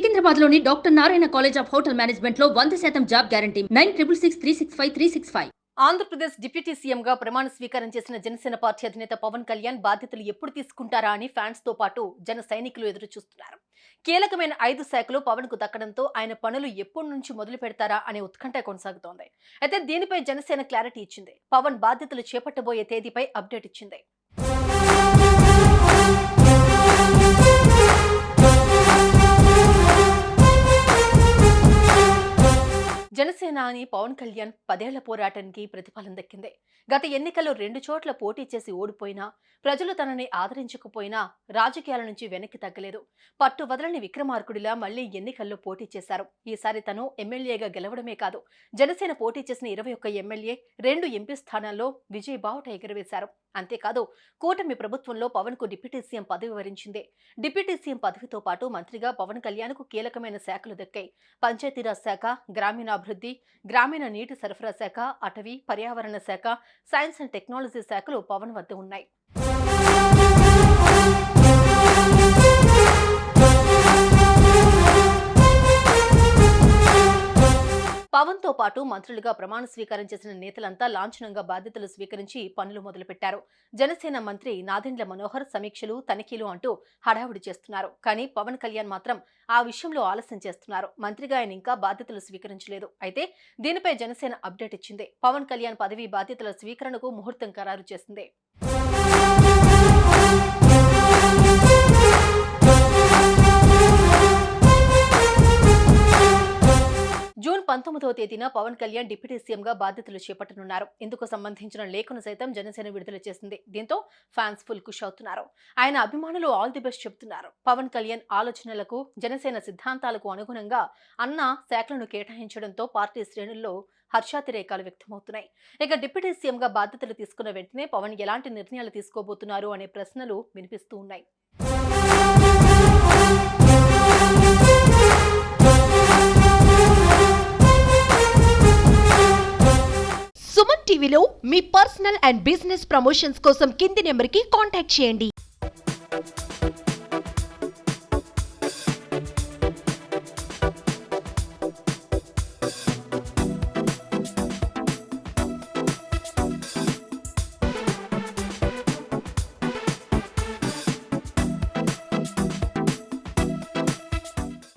సికింద్రాబాద్లోని doctor Narayana college of hotel మేనేజ్మెంట్లో 100% job guarantee 966365 Andhra Pradesh deputy సీఎంగా ప్రమాణ స్వీకారం చేసిన జనసేన పార్టీ అధినేత పవన్ కళ్యాణ్ బాధ్యతలు ఎప్పుడు తీసుకుంటారా అని ఫ్యాన్స్ తో పాటు జన సైనికులు ఎదురు చూస్తున్నారు. కీలకమైన 5 శాఖలు పవన్ కు దక్కడంతో ఆయన పనులు ఎప్పటి నుంచి మొదలు పెడతారా అనే ఉత్కంఠ కొనసాగుతోంది. అయితే దీనిపై జనసేన క్లారిటీ ఇచ్చింది. పవన్ బాధ్యతలు చేపట్టబోయే తేదీపై అప్డేట్ ఇచ్చింది. జనసేన అని పవన్ కళ్యాణ్ 10 ఏళ్ల పోరాటానికి ప్రతిఫలం దక్కింది. గత ఎన్నికల్లో 2 చోట్ల పోటీ చేసి ఓడిపోయినా, ప్రజలు తనని ఆదరించకపోయినా రాజకీయాల నుంచి వెనక్కి తగ్గలేదు. పట్టు వదలని విక్రమార్కుడిలా మళ్లీ ఎన్నికల్లో పోటీ చేశారు. ఈసారి తను ఎమ్మెల్యేగా గెలవడమే కాదు, జనసేన పోటీ చేసిన 21 ఎమ్మెల్యే, 2 ఎంపీ స్థానాల్లో విజయ్ బావుట ఎగురవేశారు. అంతేకాదు, కూటమి ప్రభుత్వంలో పవన్ కు డిప్యూటీ సీఎం పదవి వరించింది. డిప్యూటీ సీఎం పదవితో పాటు మంత్రిగా పవన్ కళ్యాణ్ కు కీలకమైన శాఖలు దక్కాయి. పంచాయతీరాజ్ శాఖ, గ్రామీణాభివృద్ధి, గ్రామీణ నీటి సరఫరా శాఖ, అటవీ, పర్యావరణ శాఖ, సైన్స్ అండ్ టెక్నాలజీ శాఖలు పవన్ వద్ద ఉన్నాయి. పవన్ తో పాటు మంత్రులుగా ప్రమాణ స్వీకారం చేసిన నేతలంతా లాంఛనంగా బాధ్యతలు స్వీకరించి పనులు మొదలుపెట్టారు. జనసేన మంత్రి నాదెండ్ల మనోహర్ సమీక్షలు, తనిఖీలు అంటూ హడావుడి చేస్తున్నారు. కానీ పవన్ కళ్యాణ్ మాత్రం ఆ విషయంలో ఆలస్యం చేస్తున్నారు. మంత్రిగా ఆయన ఇంకా బాధ్యతలు స్వీకరించలేదు. అయితే దీనిపై జనసేన అప్డేట్ ఇచ్చింది. పవన్ కళ్యాణ్ పదవీ బాధ్యతల స్వీకరణకు ముహూర్తం ఖరారు చేసింది. జూన్ 19వ తేదీన పవన్ కళ్యాణ్ డిప్యూటీ సీఎంగా బాధ్యతలు చేపట్టనున్నారు. ఇందుకు సంబంధించిన లేఖను సైతం జనసేన విడుదల చేసింది. దీంతో ఫ్యాన్స్ ఫుల్ ఖుష్ అవుతున్నారు. ఆయన అభిమానులు ఆల్ ది బెస్ట్ చెబుతున్నారు. పవన్ కళ్యాణ్ ఆలోచనలకు, జనసేన సిద్ధాంతాలకు అనుగుణంగా అన్న శాఖలను కేటాయించడంతో పార్టీ శ్రేణుల్లో హర్షాతిరేకాలు వ్యక్తమవుతున్నాయి. ఇక డిప్యూటీ సీఎంగా బాధ్యతలు తీసుకున్న వెంటనే పవన్ ఎలాంటి నిర్ణయాలు తీసుకోబోతున్నారు అనే ప్రశ్నలు వినిపిస్తూ ఉన్నాయి. సుమన్ టీవీలో మీ పర్సనల్ అండ్ బిజినెస్ ప్రమోషన్స్ కోసం కింది నెంబర్కి కాంటాక్ట్ చేయండి.